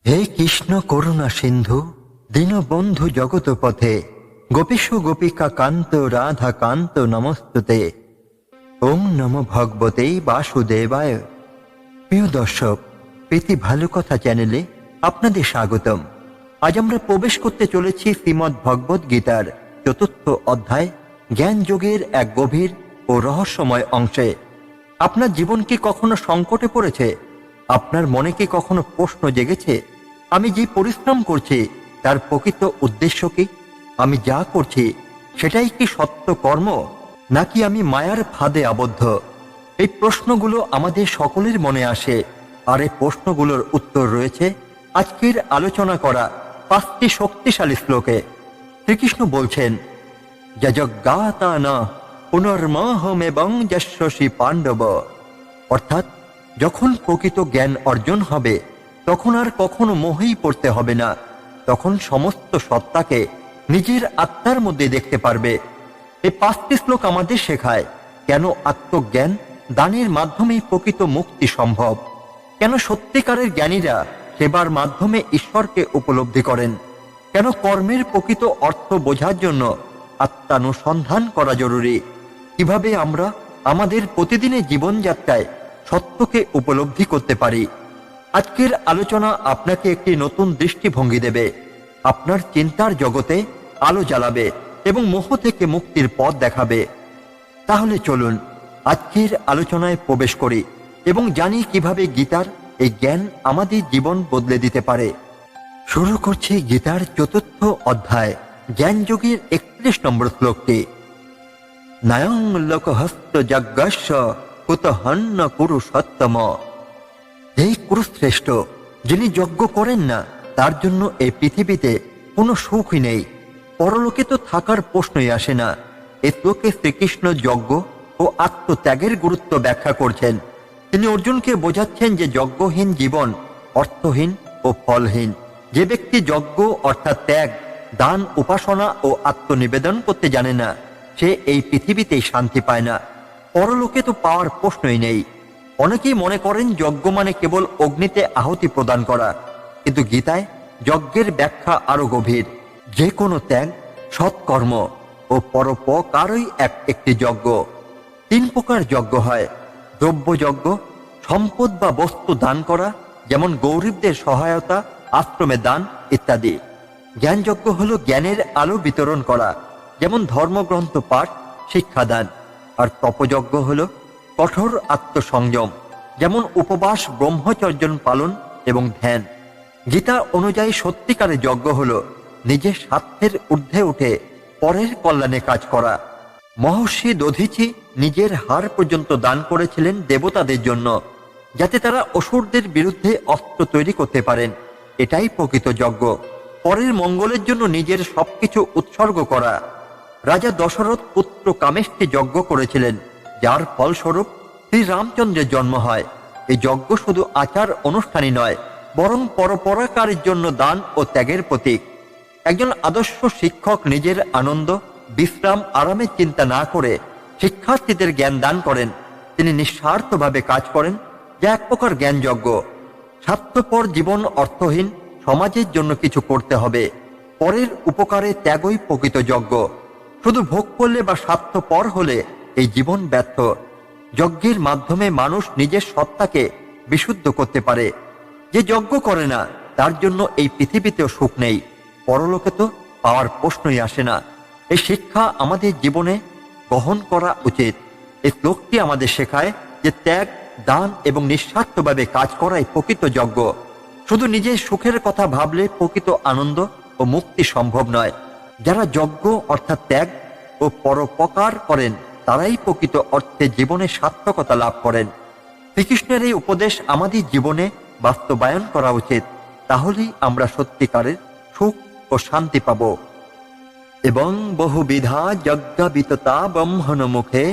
হে কৃষ্ণ করুণা সিন্ধু দীনবন্ধু জগত পথে গোপীশ গোপিকা কান্ত রাধা কান্ত নমস্তুতে। ওম নমো ভগবতে বাসুদেবায়। প্রিয় দর্শক, প্রীতি ভালো কথা চ্যানেলে আপনাদের স্বাগতম। আজ আমরা প্রবেশ করতে চলেছি শ্রীমদ্ ভগবদ গীতার ৪র্থ অধ্যায় জ্ঞান যোগের এক গভীর ও রহস্যময় অংশে। আপনার জীবন কি কখনো সংকটে পড়েছে? আপনার মনে কি কখনো প্রশ্ন জেগেছে, আমি যে পরিশ্রম করছি তার প্রকৃত উদ্দেশ্য কি? আমি যা করছি সেটাই কি সত্য কর্ম, নাকি আমি মায়ার ফাঁদে আবদ্ধ? এই প্রশ্নগুলো আমাদের সকলের মনে আসে, আর এই প্রশ্নগুলোর উত্তর রয়েছে আজকের আলোচনা করা ৫টি শক্তিশালী শ্লোকে। শ্রীকৃষ্ণ বলছেন, যজ্ঞাতা না পুনর্মহম এবং যশস্বী পাণ্ডব। অর্থাৎ যখন প্রকৃত জ্ঞান অর্জন হবে তখন আর কখনো মোহেই পড়তে হবে না। তখন সমস্ত সত্তাকে নিজের আত্মার মধ্যে দেখতে পারবে। এই ৫টি শ্লোক আমাদের শেখায় কেন আত্মজ্ঞান দানের মাধ্যমেই প্রকৃত মুক্তি সম্ভব, কেন সত্যিকারের জ্ঞানীরা সেবার মাধ্যমে ঈশ্বরকে উপলব্ধি করেন, কেন কর্মের প্রকৃত অর্থ বোঝার জন্য আত্মানুসন্ধান করা জরুরি, কিভাবে আমরা আমাদের প্রতিদিনের জীবনযাত্রায় সত্যকে উপলব্ধি করতে পারি। আজকের আলোচনা আপনাকে একটি নতুন দৃষ্টিভঙ্গি দেবে, আপনার চিন্তার জগতে আলো জ্বালাবে এবং মোহ থেকে মুক্তির পথ দেখাবে। তাহলে চলুন আজকের আলোচনায় প্রবেশ করি এবং জানি কিভাবে গীতার এই জ্ঞান আমাদের জীবন বদলে দিতে পারে। শুরু করছি গীতার ৪র্থ অধ্যায় জ্ঞান যোগের ৩১ নম্বর শ্লোকটি। নায়ং লোকহস্ত যজ্ঞস্য কুতহন্ন কুরুষোত্তম। এই কুরুশ্রেষ্ঠ, যিনি যজ্ঞ করেন না তার জন্য এই পৃথিবীতে কোনো সুখই নেই, পরলোকে তো থাকার প্রশ্নই আসে না। এই শ্লোকে শ্রীকৃষ্ণ যজ্ঞ ও আত্মত্যাগের গুরুত্ব ব্যাখ্যা করছেন। তিনি অর্জুনকে বোঝাচ্ছেন যে যজ্ঞহীন জীবন অর্থহীন ও ফলহীন। যে ব্যক্তি যজ্ঞ অর্থাৎ ত্যাগ, দান, উপাসনা ও আত্মনিবেদন করতে জানে না, সে এই পৃথিবীতেই শান্তি পায় না, পরলোকে তো পাওয়ার প্রশ্নই নেই। অনেকেই মনে করেন যজ্ঞ মানে কেবল অগ্নিতে আহুতি প্রদান করা, কিন্তু গীতায় যজ্ঞের ব্যাখ্যা আরো গভীর। যে কোনো ত্যাগ, সৎকর্ম ও পরোপকারই একটি যজ্ঞ। ৩ প্রকার যজ্ঞ হয়: দ্রব্যযজ্ঞ, সম্পদ বা বস্তু দান করা, যেমন গরিবদের সহায়তা, আশ্রমে দান ইত্যাদি। জ্ঞানযজ্ঞ হলো জ্ঞানের আলো বিতরণ করা, যেমন ধর্মগ্রন্থ পাঠ, শিক্ষাদান। আর তপযজ্ঞ হলো কঠোর আত্মসংযম, যেমন উপবাস, ব্রহ্মচর্য পালন এবং ধ্যান। গীতা অনুযায়ী সত্যিকারের যজ্ঞ হলো নিজের স্বার্থের ঊর্ধ্বে উঠে পরের কল্যাণে কাজ করা। মহর্ষি দধীচি নিজের হাড় পর্যন্ত দান করেছিলেন দেবতাদের জন্য, যাতে তারা অসুরদের বিরুদ্ধে অস্ত্র তৈরি করতে পারেন। এটাই প্রকৃত যজ্ঞ, পরের মঙ্গলের জন্য নিজের সবকিছু উৎসর্গ করা। রাজা দশরথ পুত্র কামেশকে যজ্ঞ করেছিলেন, যার ফলস্বরূপ শ্রীরামচন্দ্রের জন্ম হয়। এই যজ্ঞ শুধু আচার অনুষ্ঠানই নয়, বরং পরোপকারের জন্য দান ও ত্যাগের প্রতীক। একজন আদর্শ শিক্ষক নিজের আনন্দ, বিশ্রাম, আরামের চিন্তা না করে শিক্ষার্থীদের জ্ঞান দান করেন। তিনি নিঃস্বার্থভাবে কাজ করেন, যা এক প্রকার জ্ঞানযজ্ঞ। স্বার্থপর জীবন অর্থহীন, সমাজের জন্য কিছু করতে হবে। পরের উপকারে ত্যাগই প্রকৃত যজ্ঞ। শুধু ভোগ করলে বা স্বার্থপর হলে এই জীবন ব্যর্থ। যজ্ঞের মাধ্যমে মানুষ নিজের সত্তাকে বিশুদ্ধ করতে পারে। যে যজ্ঞ করে না তার জন্য এই পৃথিবীতেও সুখ নেই, পরলোকে তো পাওয়ার প্রশ্নই আসে না। এই শিক্ষা আমাদের জীবনে গ্রহণ করা উচিত। এই শ্লোকটি আমাদের শেখায় যে ত্যাগ, দান এবং নিঃস্বার্থভাবে কাজ করাই প্রকৃত যজ্ঞ। শুধু নিজের সুখের কথা ভাবলে প্রকৃত আনন্দ ও মুক্তি সম্ভব নয়। যারা যজ্ঞ অর্থাৎ ত্যাগ ও পরোপকার করেন তারাই প্রকৃত অর্থে জীবনে সার্থকতা লাভ করেন। শ্রীকৃষ্ণের এই উপদেশ আমাদের জীবনে বাস্তবায়ন করা উচিত, তাহলেই আমরা সত্যিকারের সুখ ও শান্তি পাব। এবং বহুবিধা যজ্ঞবিততা ব্রহ্মণ মুখে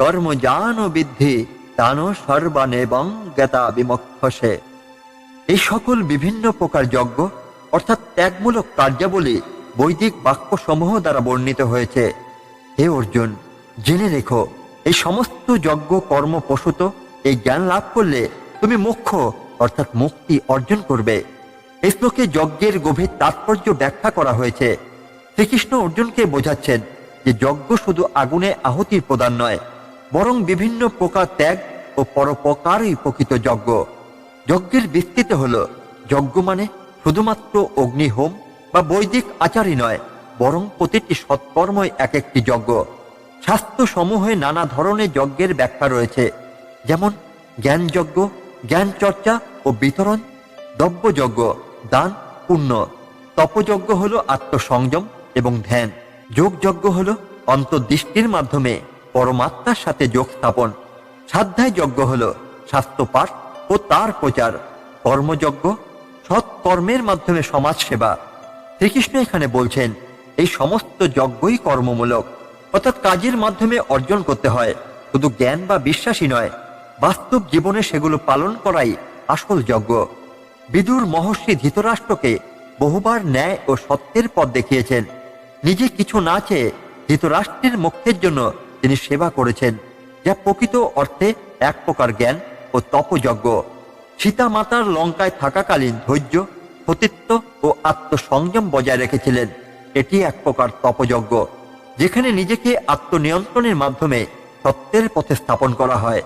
কর্মজান বিদ্ধি তান সর্বানেবং জ্ঞাতা বিমক্ষসে। এই সকল বিভিন্ন প্রকার যজ্ঞ অর্থাৎ ত্যাগমূলক কার্যাবলী বৈদিক বাক্যসমূহ দ্বারা বর্ণিত হয়েছে। হে অর্জুন, জেনে রেখো, এই সমস্ত যজ্ঞ কর্ম প্রসূত এই জ্ঞান লাভ করলে তুমি মোক্ষ অর্থাৎ মুক্তি অর্জন করবে। এই শ্লোকে যজ্ঞের গভীর তাৎপর্য ব্যাখ্যা করা হয়েছে। শ্রীকৃষ্ণ অর্জুনকে বোঝাচ্ছেন যে যজ্ঞ শুধু আগুনে আহুতির প্রদান নয়, বরং বিভিন্ন প্রকার ত্যাগ ও পরোপকারই প্রকৃত যজ্ঞ। যজ্ঞের বিস্তৃতি হল, যজ্ঞ মানে শুধুমাত্র অগ্নিহোম বা বৈদিক আচারই নয়, বরং প্রতিটি সৎকর্মই এক একটি যজ্ঞ। শাস্ত্র সমূহে নানা ধরনের যজ্ঞের ব্যাখ্যা রয়েছে, যেমন জ্ঞানযজ্ঞ, জ্ঞান চর্চা ও বিতরণ; দ্রব্যযজ্ঞ, দান পুণ্য; তপযজ্ঞ হল আত্মসংযম এবং ধ্যান; যোগযজ্ঞ হল অন্তর্দৃষ্টির মাধ্যমে পরমাত্মার সাথে যোগ স্থাপন; স্বাধ্যায় যজ্ঞ হল শাস্ত্রপাঠ ও তার প্রচার; কর্মযজ্ঞ, সৎ কর্মের মাধ্যমে সমাজ সেবা। শ্রীকৃষ্ণ এখানে বলছেন এই সমস্ত যজ্ঞই কর্মমূলক, অর্থাৎ কাজের মাধ্যমে অর্জন করতে হয়। শুধু জ্ঞান বা বিশ্বাসই নয়, বাস্তব জীবনে সেগুলো পালন করাই আসল যজ্ঞ। বিদুর মহর্ষি ধৃতরাষ্ট্রকে বহুবার ন্যায় ও সত্যের পথ দেখিয়েছেন। নিজে কিছু না চেয়ে ধৃতরাষ্ট্রের মোক্ষের জন্য তিনি সেবা করেছেন, যা প্রকৃত অর্থে এক প্রকার জ্ঞান ও তপযজ্ঞ। সীতা মাতার লঙ্কায় থাকাকালীন ধৈর্য, সতীত্ব ও আত্মসংযম বজায় রেখেছিলেন। এটি এক প্রকার তপযজ্ঞ, যেখানে নিজেকে আত্মনিয়ন্ত্রণের মাধ্যমে সত্যের পথে স্থাপন করা হয়।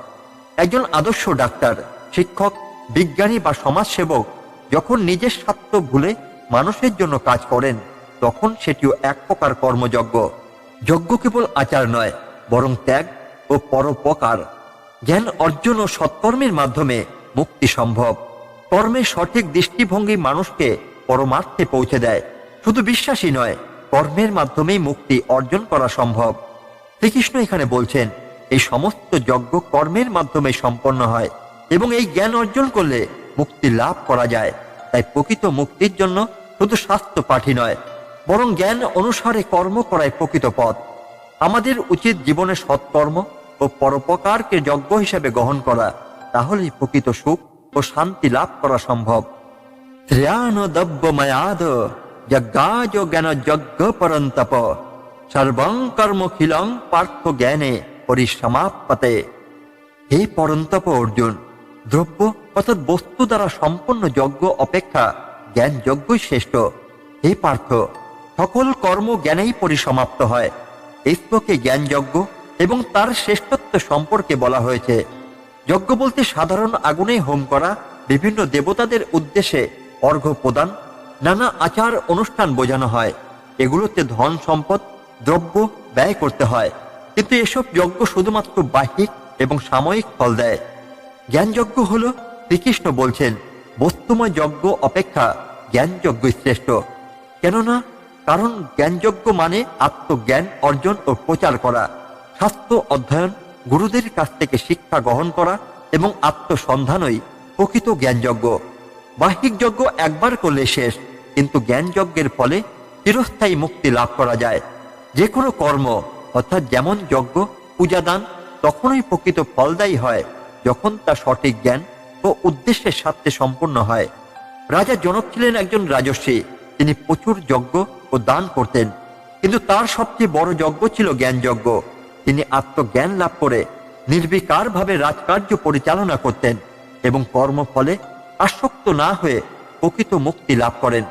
একজন আদর্শ ডাক্তার, শিক্ষক, বিজ্ঞানী বা সমাজসেবক যখন নিজের স্বার্থ ভুলে মানুষের জন্য কাজ করেন, তখন সেটিও এক প্রকার কর্মযজ্ঞ। যজ্ঞ কেবল আচার নয়, বরং ত্যাগ ও পরোপকার। জ্ঞান অর্জন ও সৎকর্মের মাধ্যমে মুক্তি সম্ভব। কর্মের সঠিক দৃষ্টিভঙ্গি মানুষকে পরমার্থে পৌঁছে দেয়। শুধু বিশ্বাসই নয়, কর্মের মাধ্যমেই মুক্তি অর্জন করা সম্ভব। শ্রীকৃষ্ণ এখানে বলছেন এই সমস্ত যজ্ঞ কর্মের মাধ্যমে সম্পন্ন হয় এবং এই জ্ঞান অর্জন করলে মুক্তি লাভ করা যায়। তাই প্রকৃত মুক্তির জন্য শুধু শাস্ত্র পাঠই নয়, বরং জ্ঞান অনুসারে কর্ম করাই প্রকৃত পথ। আমাদের উচিত জীবনে সৎকর্ম ও পরোপকারকে যজ্ঞ হিসেবে গ্রহণ করা, তাহলেই প্রকৃত সুখ ও শান্তি লাভ করা সম্ভব। শ্রেয়ান দ্রব্যময়াদ যজ্ঞাজ জ্ঞান যজ্ঞ পরন্তপ সর্বং কর্মখিলং পার্থ জ্ঞানে পরিসমাপ্যতে। হে পরন্তপ অর্জুন, দ্রব্য অর্থাৎ বস্তু দ্বারা সম্পন্ন যজ্ঞ অপেক্ষা জ্ঞান যজ্ঞই শ্রেষ্ঠ। হে পার্থ, সকল কর্ম জ্ঞানেই পরিসমাপ্ত হয়। এই শ্লোকে জ্ঞান যজ্ঞ এবং তার শ্রেষ্ঠত্ব সম্পর্কে বলা হয়েছে। যজ্ঞ বলতে সাধারণ আগুনে হোম করা, বিভিন্ন দেবতাদের উদ্দেশ্যে অর্ঘ্য প্রদান, নানা আচার অনুষ্ঠান বোঝানো হয়। এগুলোতে ধন সম্পদ, দ্রব্য ব্যয় করতে হয়, কিন্তু এসব যজ্ঞ শুধুমাত্র বাহ্যিক এবং সাময়িক ফল দেয়। জ্ঞানযজ্ঞ হল, শ্রীকৃষ্ণ বলছেন, বস্তুময় যজ্ঞ অপেক্ষা জ্ঞানযজ্ঞই শ্রেষ্ঠ। কেননা কারণ জ্ঞানযজ্ঞ মানে আত্মজ্ঞান অর্জন ও প্রচার করা, শাস্ত্র অধ্যয়ন, গুরুদের কাছ থেকে শিক্ষা গ্রহণ করা এবং আত্মসন্ধানই প্রকৃত জ্ঞানযজ্ঞ। বাহ্যিক যজ্ঞ একবার করলে শেষ, কিন্তু জ্ঞানযজ্ঞের ফলে চিরস্থায়ী মুক্তি লাভ করা যায়। যে কোনো কর্ম, অর্থাৎ যেমন যজ্ঞ, পূজাদান, তখনই প্রকৃত ফলদায়ী হয় যখন তা সঠিক জ্ঞান ও উদ্দেশ্যের সাথে সম্পূর্ণ হয়। রাজা জনক ছিলেন একজন রাজর্ষি। তিনি প্রচুর যজ্ঞ ও দান করতেন, কিন্তু তার সবচেয়ে বড় যজ্ঞ ছিল জ্ঞানযজ্ঞ। তিনি আত্মজ্ঞান লাভ করে নির্বিকারভাবে রাজকার্য পরিচালনা করতেন এবং কর্মফলে আসক্ত না হয়ে প্রকৃত মুক্তি লাভ করেন।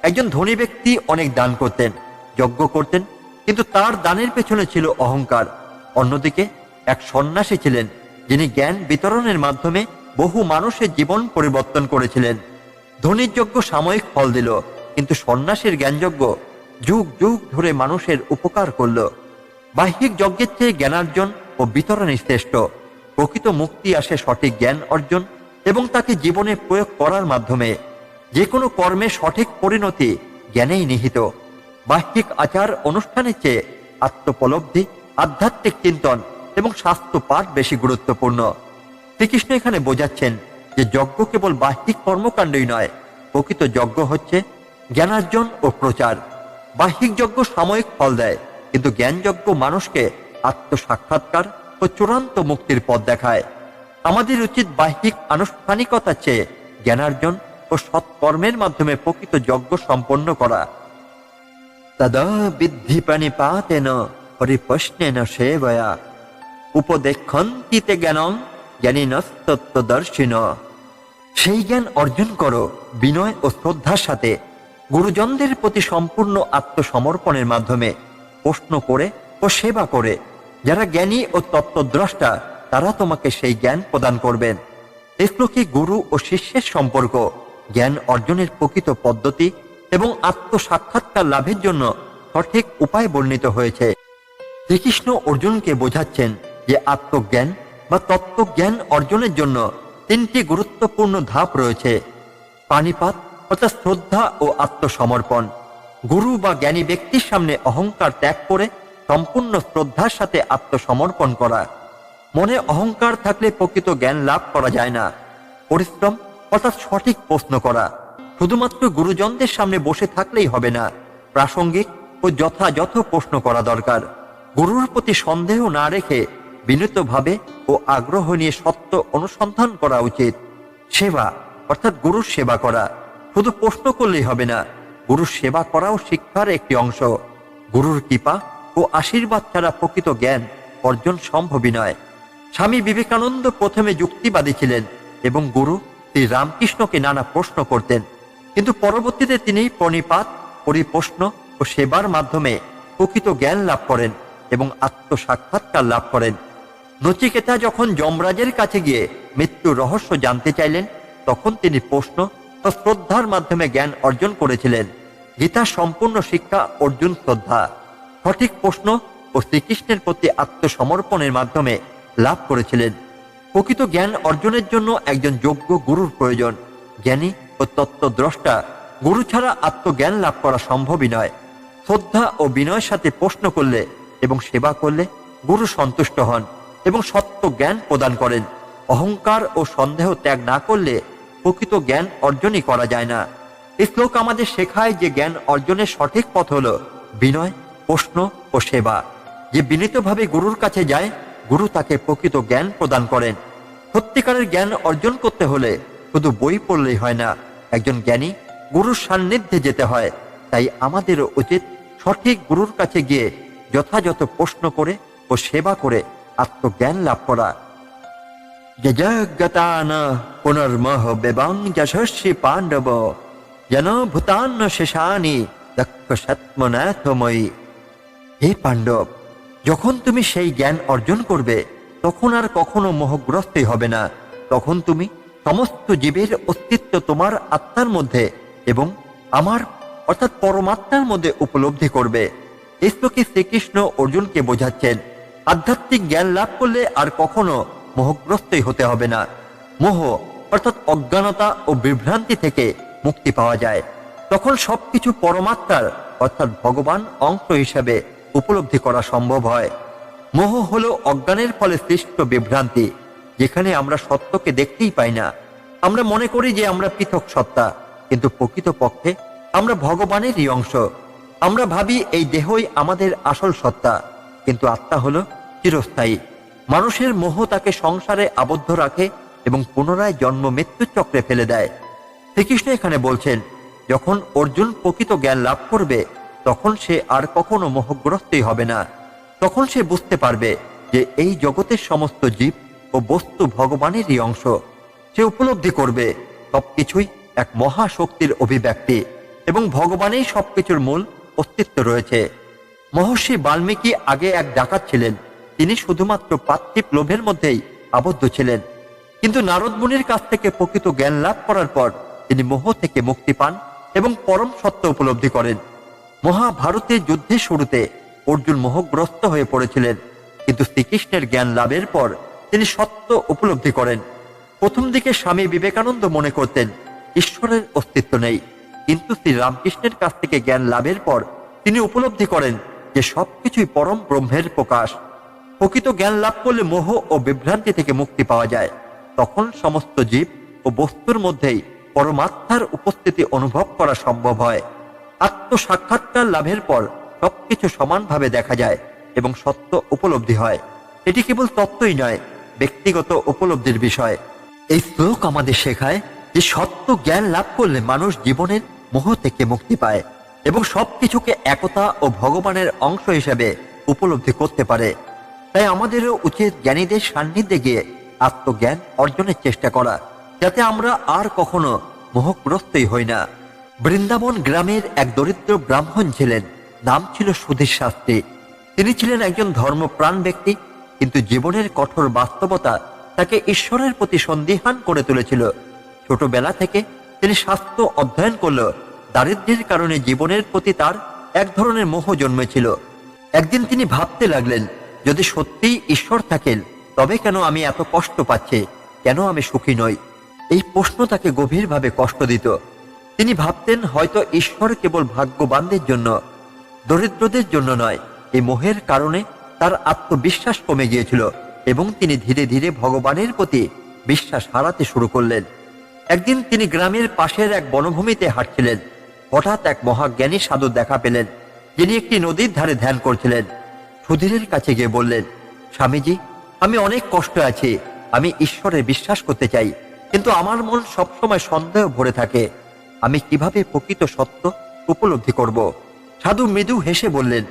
একজন ধনী ব্যক্তি অনেক দান করতেন, যজ্ঞ করতেন, কিন্তু তার দানের পেছনে ছিল অহংকার। অন্যদিকে এক সন্ন্যাসী ছিলেন, যিনি জ্ঞান বিতরণের মাধ্যমে বহু মানুষের জীবন পরিবর্তন করেছিলেন। ধনীর যজ্ঞ সাময়িক ফল দিল, কিন্তু সন্ন্যাসীর জ্ঞানযজ্ঞ যুগ যুগ ধরে মানুষের উপকার করল। বাহ্যিক যজ্ঞের চেয়ে জ্ঞানার্জন ও বিতরণই শ্রেষ্ঠ। প্রকৃত মুক্তি আসে সঠিক জ্ঞান অর্জন এবং তাকে জীবনে প্রয়োগ করার মাধ্যমে। যে কোনো কর্মের সঠিক পরিণতি জ্ঞানেই নিহিত। বাহ্যিক আচার অনুষ্ঠানের চেয়ে আত্মোপলব্ধি, আধ্যাত্মিক চিন্তন এবং শাস্ত্র পাঠ বেশি গুরুত্বপূর্ণ। শ্রীকৃষ্ণ এখানে বোঝাচ্ছেন যে যজ্ঞ কেবল বাহ্যিক কর্মকাণ্ডই নয়, প্রকৃত যজ্ঞ হচ্ছে জ্ঞানার্জন ও প্রচার। বাহ্যিক যজ্ঞ সাময়িক ফল দেয়, কিন্তু জ্ঞানযজ্ঞ মানুষকে আত্মসাক্ষাৎকার ও চূড়ান্ত মুক্তির পথ দেখায়। আমাদের উচিত বাহ্যিক আনুষ্ঠানিকতার চেয়ে জ্ঞানার্জন ও সৎকর্মের মাধ্যমে প্রকৃত যজ্ঞ সম্পন্ন করা। তদা বিদ্ধি প্রাণিপাতেন পরিপ্রশ্নেন সেবয়া উপদেক্ষন্তিতে জ্ঞানং জ্ঞানিনস্তত্ত্বদর্শিন। সেই জ্ঞান অর্জন করো বিনয় ও শ্রদ্ধার সাথে, গুরুজনদের প্রতি সম্পূর্ণ আত্মসমর্পণের মাধ্যমে, প্রশ্ন করে ও সেবা করে। যারা জ্ঞানী ও তত্ত্বদ্রষ্টা তারা তোমাকে সেই জ্ঞান প্রদান করবেন। এই শ্লোকে গুরু ও শিষ্যের সম্পর্ক, জ্ঞান অর্জনের প্রকৃত পদ্ধতি এবং আত্মসাক্ষাৎকার লাভের জন্য সঠিক উপায় বর্ণিত হয়েছে। শ্রীকৃষ্ণ অর্জুনকে বোঝাচ্ছেন যে আত্মজ্ঞান বা তত্ত্বজ্ঞান অর্জনের জন্য তিনটি গুরুত্বপূর্ণ ধাপ রয়েছে। পাণিপাত অর্থাৎ শ্রদ্ধা ও আত্মসমর্পণ। গুরু বা জ্ঞানী ব্যক্তির সামনে অহংকার ত্যাগ করে সম্পূর্ণ শ্রদ্ধার সাথে আত্মসমর্পণ করা। মনে অহংকার থাকলে প্রকৃত জ্ঞান লাভ করা যায় না। পরিশ্রম অর্থাৎ সঠিক প্রশ্ন করা। শুধুমাত্র গুরুজনদের সামনে বসে থাকলেই হবে না, প্রাসঙ্গিক ও যথাযথ প্রশ্ন করা দরকার। গুরুর প্রতি সন্দেহ না রেখে বিনীতভাবে ও আগ্রহ নিয়ে সত্য অনুসন্ধান করা উচিত। সেবা অর্থাৎ গুরুর সেবা করা। শুধু প্রশ্ন করলেই হবে না, গুরুর সেবা করাও শিক্ষার একটি অংশ। গুরুর কৃপা ও আশীর্বাদ ছাড়া প্রকৃত জ্ঞান অর্জন সম্ভবই নয়। স্বামী বিবেকানন্দ প্রথমে যুক্তিবাদী ছিলেন এবং গুরু শ্রী রামকৃষ্ণকে নানা প্রশ্ন করতেন, কিন্তু পরবর্তীতে তিনি প্রণিপাত, পরিপ্রশ্ন ও সেবার মাধ্যমে প্রকৃত জ্ঞান লাভ করেন এবং আত্মসাক্ষাৎকার লাভ করেন। নচিকেতা যখন যমরাজের কাছে গিয়ে মৃত্যুর রহস্য জানতে চাইলেন, তখন তিনি প্রশ্ন ও শ্রদ্ধার মাধ্যমে জ্ঞান অর্জন করেছিলেন। গীতার সম্পূর্ণ শিক্ষা অর্জুন শ্রদ্ধা, সঠিক প্রশ্ন ও শ্রীকৃষ্ণের প্রতি আত্মসমর্পণের মাধ্যমে লাভ করেছিলেন। প্রকৃত জ্ঞান অর্জনের জন্য একজন যোগ্য গুরুর প্রয়োজন। জ্ঞানী ও তত্ত্বদ্রষ্টা গুরু ছাড়া আত্মজ্ঞান লাভ করা সম্ভবই নয়। শ্রদ্ধা ও বিনয়ের সাথে প্রশ্ন করলে এবং সেবা করলে গুরু সন্তুষ্ট হন এবং সত্য জ্ঞান প্রদান করেন। অহংকার ও সন্দেহ ত্যাগ না করলে প্রকৃত জ্ঞান অর্জনই করা যায় না। এই শ্লোক আমাদের শেখায় যে জ্ঞান অর্জনের সঠিক পথ হল বিনয়, প্রশ্ন ও সেবা। যে বিনীতভাবে গুরুর কাছে যায়, গুরু তাকে প্রকৃত জ্ঞান প্রদান করেন। সত্যিকারের জ্ঞান অর্জন করতে হলে শুধু বই পড়লেই হয় না, একজন জ্ঞানী গুরুর সান্নিধ্যে যেতে হয়। তাই আমাদেরও উচিত সঠিক গুরুর কাছে গিয়ে যথাযথ প্রশ্ন করে ও সেবা করে আত্মজ্ঞান লাভ করা। যজ্ঞতান পুনর্মহ বেবাং যশস্বী পাণ্ডব যেন ভূতান্ন শেষানি দক্ষসত্মনাথময়ী। হে পাণ্ডব, যখন তুমি সেই জ্ঞান অর্জন করবে তখন আর কখনো মোহগ্রস্তই হবে না। তখন তুমি সমস্ত জীবের অস্তিত্ব তোমার আত্মার মধ্যে এবং আমার অর্থাৎ পরমাত্মার মধ্যে উপলব্ধি করবে। এই শ্লোকে শ্রীকৃষ্ণ অর্জুনকে বোঝাচ্ছেন, আধ্যাত্মিক জ্ঞান লাভ করলে আর কখনো মোহগ্রস্তই হতে হবে না। মোহ অর্থাৎ অজ্ঞানতা ও বিভ্রান্তি থেকে মুক্তি পাওয়া যায়। তখন সবকিছু পরমাত্মার অর্থাৎ ভগবান অংশ হিসাবে উপলব্ধি করা সম্ভব হয়। মোহ হলো অজ্ঞানের ফলে সৃষ্ট বিভ্রান্তি, যেখানে আমরা সত্যকে দেখতেই পাই না। আমরা মনে করি যে আমরা পৃথক সত্তা, কিন্তু প্রকৃতপক্ষে আমরা ভগবানেরই অংশ। আমরা ভাবি এই দেহই আমাদের আসল সত্তা, কিন্তু আত্মা হলো চিরস্থায়ী। মানুষের মোহ তাকে সংসারে আবদ্ধ রাখে এবং পুনরায় জন্ম মৃত্যু চক্রে ফেলে দেয়। শ্রীকৃষ্ণ এখানে বলছেন, যখন অর্জুন প্রকৃত জ্ঞান লাভ করবে তখন সে আর কখনো মোহগ্রস্তই হবে না। তখন সে বুঝতে পারবে যে এই জগতের সমস্ত জীব ও বস্তু ভগবানেরই অংশ। সে উপলব্ধি করবে সবকিছুই এক মহাশক্তির অভিব্যক্তি এবং ভগবানেই সবকিছুর মূল অস্তিত্ব রয়েছে। মহর্ষি বাল্মীকি আগে এক ডাকাত ছিলেন। তিনি শুধুমাত্র পার্থিব লোভের মধ্যেই আবদ্ধ ছিলেন, কিন্তু নারদ মুনির কাছ থেকে প্রকৃত জ্ঞান লাভ করার পর তিনি মোহ থেকে মুক্তি পান এবং পরম সত্য উপলব্ধি করেন। মহাভারতের যুদ্ধের শুরুতে অর্জুন মোহগ্রস্ত হয়ে পড়েছিলেন, কিন্তু শ্রীকৃষ্ণের জ্ঞান লাভের পর তিনি সত্য উপলব্ধি করেন। প্রথম দিকে স্বামী বিবেকানন্দ মনে করতেন ঈশ্বরের অস্তিত্ব নেই, কিন্তু শ্রী রামকৃষ্ণের কাছ থেকে জ্ঞান লাভের পর তিনি উপলব্ধি করেন যে সবকিছুই পরম ব্রহ্মের প্রকাশ। প্রকৃত জ্ঞান লাভ করলে মোহ ও বিভ্রান্তি থেকে মুক্তি পাওয়া যায়। তখন সমস্ত জীব ও বস্তুর মধ্যেই পরমাত্মার উপস্থিতি অনুভব করা সম্ভব হয়। আত্মসাক্ষাৎকার লাভের পর সবকিছু সমানভাবে দেখা যায় এবং সত্য উপলব্ধি হয়। এটি কেবল তত্ত্বই নয়, ব্যক্তিগত উপলব্ধির বিষয়। এই শ্লোক আমাদের শেখায় যে সত্য জ্ঞান লাভ করলে মানুষ জীবনের মোহ থেকে মুক্তি পায় এবং সবকিছুকে একতা ও ভগবানের অংশ হিসেবে উপলব্ধি করতে পারে। তাই আমাদেরও উচিত জ্ঞানীদের সান্নিধ্যে গিয়ে আত্মজ্ঞান অর্জনের চেষ্টা করা যাতে আমরা আর কখনো মোহগ্রস্তই হই না। বৃন্দাবন গ্রামের এক দরিদ্র ব্রাহ্মণ ছিলেন, নাম ছিল সুধীর শাস্ত্রী। তিনি ছিলেন একজন ধর্মপ্রাণ ব্যক্তি, কিন্তু জীবনের কঠোর বাস্তবতা তাকে ঈশ্বরের প্রতি সন্দিহান করে তুলেছিল। ছোটবেলা থেকে তিনি শাস্ত্র অধ্যয়ন করলেও দারিদ্র্যের কারণে জীবনের প্রতি তার এক ধরনের মোহ জন্মেছিল। একদিন তিনি ভাবতে লাগলেন, যদি সত্যিই ঈশ্বর থাকেন তবে কেন আমি এত কষ্ট পাচ্ছি, কেন আমি সুখী নই? এই প্রশ্ন তাকে গভীরভাবে কষ্ট দিত। তিনি ভাবতেন, হয়তো ঈশ্বর কেবল ভাগ্যবানদের জন্য, দরিদ্রদের জন্য নয়। এই মোহের কারণে তার আত্মবিশ্বাস কমে গিয়েছিল এবং তিনি ধীরে ধীরে ভগবানের প্রতি বিশ্বাস হারাতে শুরু করলেন। একদিন তিনি গ্রামের পাশের এক বনভূমিতে হাঁটছিলেন। হঠাৎ এক মহাজ্ঞানী সাধু দেখা পেলেন, যিনি একটি নদীর ধারে ধ্যান করছিলেন। সুধীরের কাছে গিয়ে বললেন, স্বামীজি, আমি অনেক কষ্ট আছি, আমি ঈশ্বরে বিশ্বাস করতে চাই, কিন্তু আমার মন সবসময় সন্দেহ ভরে থাকে। আমি কিভাবে প্রকৃত সত্য উপলব্ধি করব? সাধু মৃদু হেসে বললেন,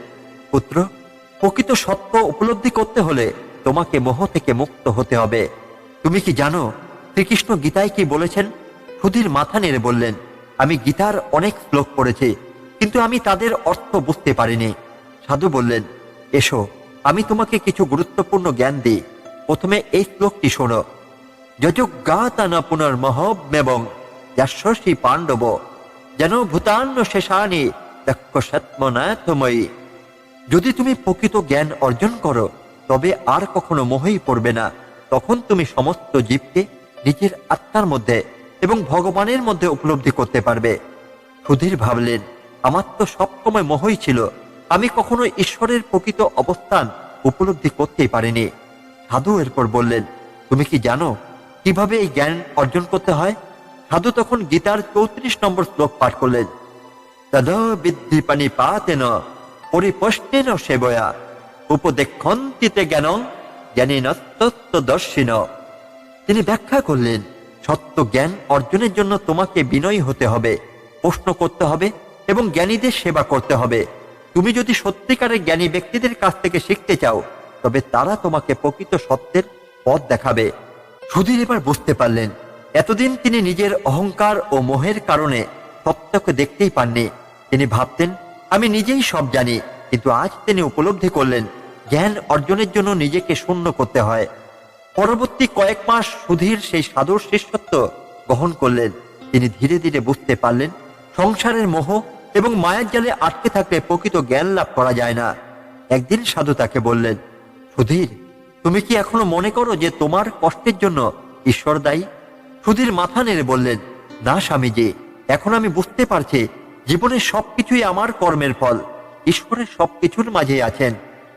পুত্র, প্রকৃত সত্য উপলব্ধি করতে হলে তোমাকে মোহ থেকে মুক্ত হতে হবে। তুমি কি জানো শ্রীকৃষ্ণ গীতায় কি বলেছেন? সুধীর মাথা নেড়ে বললেন, আমি গীতার অনেক শ্লোক পড়েছি, কিন্তু আমি তাদের অর্থ বুঝতে পারিনি। সাধু বললেন, এসো, আমি তোমাকে কিছু গুরুত্বপূর্ণ জ্ঞান দিই। প্রথমে এই শ্লোকটি শোনো। যজজ্ঞাতান পুনর্মহমেবং যশস্বী পাণ্ডব যেন ভূতান্য শেষানি দক্ষসত্মনাথময়ী। যদি তুমি প্রকৃত জ্ঞান অর্জন করো তবে আর কখনো মোহেই পড়বে না। তখন তুমি সমস্ত জীবকে নিজের আত্মার মধ্যে এবং ভগবানের মধ্যে উপলব্ধি করতে পারবে। সুধীর ভাবলেন, আমার তো সবসময় মোহই ছিল, আমি কখনো ঈশ্বরের প্রকৃত অবস্থান উপলব্ধি করতেই পারিনি। সাধু এরপর বললেন, তুমি কি জানো কিভাবে এই জ্ঞান অর্জন করতে হয়? সাধু তখন গীতার 34 নম্বর শ্লোক পাঠ করলেন, তদ বিদ্ধি পানিপাতেন পরিপষ্টেন সেবয়া উপদেক্ষন্তিতে জ্ঞানং জ্ঞানেন তত্ত্বদর্শিন। তিনি ব্যাখ্যা করলেন, সত্য জ্ঞান অর্জনের জন্য তোমাকে বিনয়ী হতে হবে, প্রশ্ন করতে হবে এবং জ্ঞানীদের সেবা করতে হবে। তুমি যদি সত্যিকারের জ্ঞানী ব্যক্তিদের কাছ থেকে শিখতে চাও তবে তারা তোমাকে প্রকৃত সত্যের পথ দেখাবে। সুধীর এবার বুঝতে পারলেন, এতদিন তিনি নিজের অহংকার ও মোহের কারণে সত্যকে দেখতেই পাননি। তিনি ভাবতেন, আমি নিজেই সব জানি, কিন্তু আজ তিনি উপলব্ধি করলেন, জ্ঞান অর্জনের জন্য নিজেকে শূন্য করতে হয়। পরবর্তী কয়েক মাস সুধীর সেই সাধুর শিষ্যত্ব গ্রহণ করলেন। তিনি ধীরে ধীরে বুঝতে পারলেন, সংসারের মোহ এবং মায়ার জালে আটকে থাকলে প্রকৃত জ্ঞান লাভ করা যায় না। একদিন সাধু তাকে বললেন, সুধীর, তুমি কি এখনো মনে করো যে তোমার কষ্টের জন্য ঈশ্বর দায়ী? সুধীর মাথা নেড়ে বললেন, না স্বামীজি, এখন আমি বুঝতে পারছি জীবনের সবকিছুই আমার কর্মের ফল। ঈশ্বরের সবকিছুর মাঝে আছেন।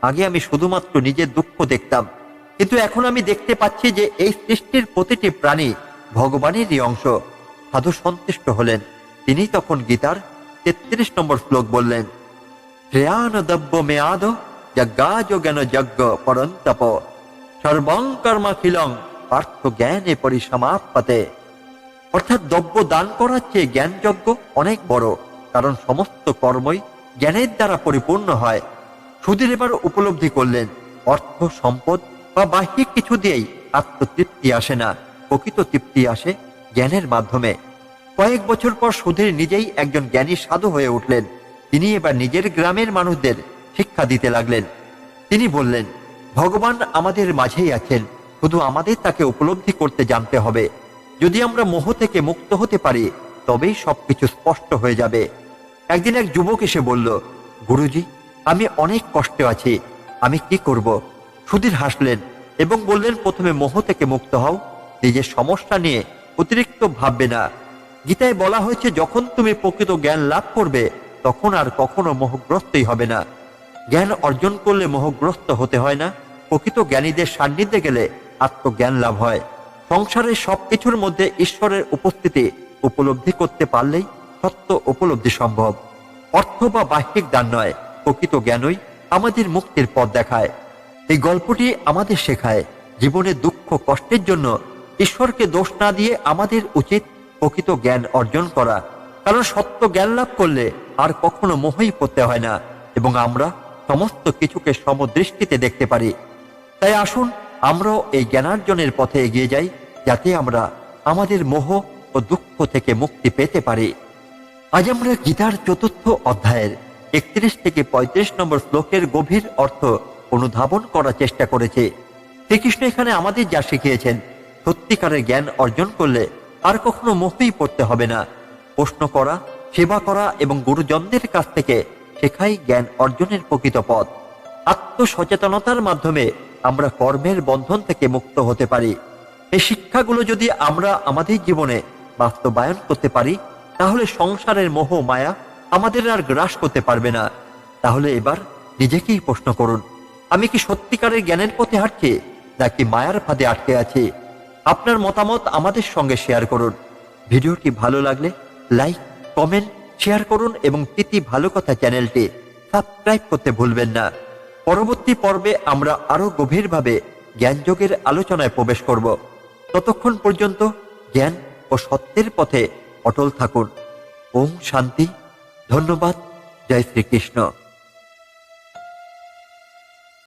আগে আমি শুধুমাত্র নিজের দুঃখ দেখতাম, কিন্তু এখন আমি দেখতে পাচ্ছি যে এই সৃষ্টির প্রতিটি প্রাণী ভগবানেরই অংশ। সাধু সন্তুষ্ট হলেন। তিনি তখন গীতার 33 নম্বর শ্লোক বললেন, শ্রেয়ান দ্রব্য মেয়াদ যজ্ঞাজ জ্ঞান যজ্ঞ পরন্তপ সর্বং কর্মাখিলং পার্থ জ্ঞানে পরিসমাপ্যতে। অর্থাৎ দ্রব্য দান করার চেয়ে জ্ঞান যজ্ঞ অনেক বড়, কারণ সমস্ত কর্মই জ্ঞানের দ্বারা পরিপূর্ণ হয়। সুধীর এবার উপলব্ধি করলেন, অর্থ, সম্পদ বা বাহ্যিক কিছু দিয়েই আত্মতৃপ্তি আসে না, প্রকৃত তৃপ্তি আসে জ্ঞানের মাধ্যমে। কয়েক বছর পর সুধীর নিজেই একজন জ্ঞানী সাধু হয়ে উঠলেন। তিনি এবার নিজের গ্রামের মানুষদের শিক্ষা দিতে লাগলেন। তিনি বললেন, ভগবান আমাদের মাঝেই আছেন, শুধু আমাদের তাকে উপলব্ধি করতে জানতে হবে। যদি আমরা মোহ থেকে মুক্ত হতে পারি তবেই সবকিছু স্পষ্ট হয়ে যাবে। একদিন এক যুবক এসে বলল, গুরুজি, আমি অনেক কষ্টে আছি, আমি কি করব? সুধীর হাসলেন এবং বললেন, প্রথমে মোহ থেকে মুক্ত হও, নিজের সমস্যা নিয়ে অতিরিক্ত ভাববে না। গীতায় বলা হয়েছে, যখন তুমি প্রকৃত জ্ঞান লাভ করবে তখন আর কখনো মোহগ্রস্তই হবে না। জ্ঞান অর্জন করলে মোহগ্রস্ত হতে হয় না। প্রকৃত জ্ঞানীদের সান্নিধ্যে গেলে আত্মজ্ঞান লাভ হয়। সংসারের সবকিছুর মধ্যে ঈশ্বরের উপস্থিতি উপলব্ধি করতে পারলেই সত্য উপলব্ধি সম্ভব। অর্থ বা বাহ্যিক দান নয়, প্রকৃত জ্ঞানই আমাদের মুক্তির পথ দেখায়। এই গল্পটি আমাদের শেখায়, জীবনের দুঃখ কষ্টের জন্য ঈশ্বরকে দোষ না দিয়ে আমাদের উচিত প্রকৃত জ্ঞান অর্জন করা। কারণ সত্য জ্ঞান লাভ করলে আর কখনো মোহই পড়তে হয় না এবং আমরা সমস্ত কিছুকে সমদৃষ্টিতে দেখতে পারি। তাই আসুন আমরাও এই জ্ঞানার্জনের পথে এগিয়ে যাই, যাতে আমরা আমাদের মোহ ও দুঃখ থেকে মুক্তি পেতে পারি। আজ আমরা গীতার ৪র্থ অধ্যায়ের ৩১ থেকে ৩৫ নম্বর শ্লোকের গভীর অর্থ অনুধাবন করার চেষ্টা করেছি। শ্রীকৃষ্ণ এখানে আমাদের যা শিখিয়েছেন, সত্যিকারের জ্ঞান অর্জন করলে আর কখনো মোহেই পড়তে হবে না। প্রশ্ন করা, সেবা করা এবং গুরুজনদের কাছ থেকে শেখাই জ্ঞান অর্জনের প্রকৃত পথ। আত্মসচেতনতার মাধ্যমে আমরা কর্মের বন্ধন থেকে মুক্ত হতে পারি। এই শিক্ষাগুলো যদি আমরা আমাদের জীবনে বাস্তবায়ন করতে পারি, তাহলে সংসারের মোহ মায়া আমাদের আর গ্রাস করতে পারবে না। তাহলে এবার নিজেকেই প্রশ্ন করুন, আমি কি সত্যিকারের জ্ঞানের পথে হাঁটছি নাকি মায়ার ফাঁদে আটকে আছি? আপনার মতামত আমাদের সঙ্গে শেয়ার করুন। ভিডিওটি ভালো লাগলে লাইক, কমেন্ট, শেয়ার করুন এবং প্রীতি ভালো কথা চ্যানেলটি সাবস্ক্রাইব করতে ভুলবেন না। পরবর্তী পর্বে আমরা আরো গভীরভাবে জ্ঞানযোগের আলোচনায় প্রবেশ করব। ততক্ষণ পর্যন্ত জ্ঞান ও সত্যের পথে অটল থাকুন। ওম শান্তি। ধন্যবাদ। জয় শ্রীকৃষ্ণ।